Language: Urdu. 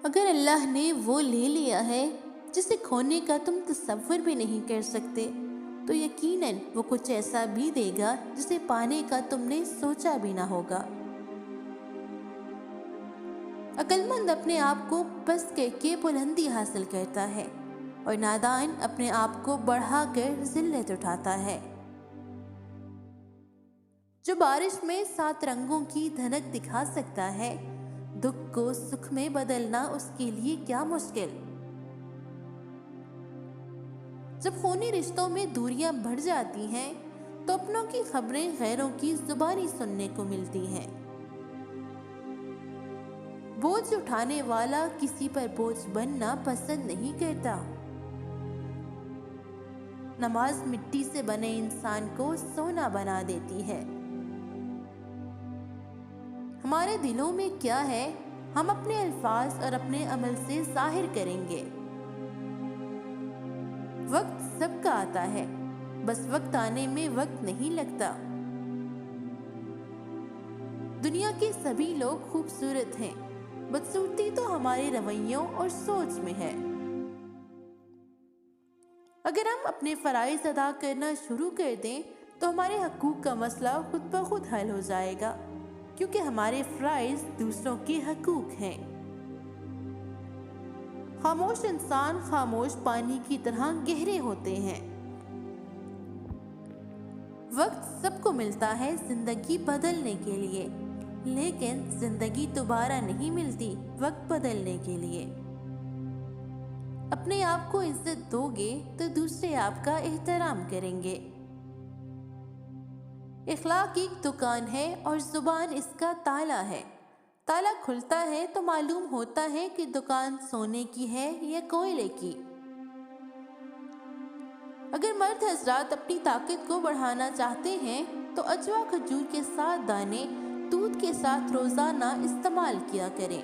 اگر اللہ نے وہ لے لیا ہے جسے کھونے کا تم تصور بھی نہیں کر سکتے، تو یقیناً وہ کچھ ایسا بھی دے گا جسے پانے کا تم نے سوچا بھی نہ ہوگا۔ عقل مند اپنے آپ کو پست کر کے بلندی حاصل کرتا ہے، اور نادان اپنے آپ کو بڑھا کر ذلت اٹھاتا ہے۔ جو بارش میں 7 رنگوں کی دھنک دکھا سکتا ہے، دکھ کو سکھ میں بدلنا اس کے لیے کیا مشکل۔ جب خونی رشتوں میں دوریاں بڑھ جاتی ہیں تو اپنوں کی خبریں غیروں کی زبانی سننے کو ملتی ہیں۔ بوجھ اٹھانے والا کسی پر بوجھ بننا پسند نہیں کرتا۔ نماز مٹی سے بنے انسان کو سونا بنا دیتی ہے۔ ہمارے دلوں میں کیا ہے، ہم اپنے الفاظ اور اپنے عمل سے ظاہر کریں گے۔ وقت سب کا آتا ہے، بس وقت آنے میں وقت نہیں لگتا۔ دنیا کے سبھی لوگ خوبصورت ہیں، بدصورتی تو ہمارے رویوں اور سوچ میں ہے۔ اگر ہم اپنے فرائض ادا کرنا شروع کر دیں تو ہمارے حقوق کا مسئلہ خود بخود حل ہو جائے گا، کیونکہ ہمارے فرائض دوسروں کے حقوق ہیں۔ خاموش انسان خاموش پانی کی طرح گہرے ہوتے ہیں۔ وقت سب کو ملتا ہے زندگی بدلنے کے لیے، لیکن زندگی دوبارہ نہیں ملتی وقت بدلنے کے لیے۔ اپنے آپ کو عزت دو گے تو دوسرے آپ کا احترام کریں گے۔ اخلاق ایک دکان ہے اور زبان اس کا تالا ہے۔ تالا کھلتا ہے تو معلوم ہوتا ہے کہ دکان سونے کی ہے یا کوئلے کی۔ اگر مرد حضرات اپنی طاقت کو بڑھانا چاہتے ہیں تو اجوا کھجور کے 7 دانے دودھ کے ساتھ روزانہ استعمال کیا کریں۔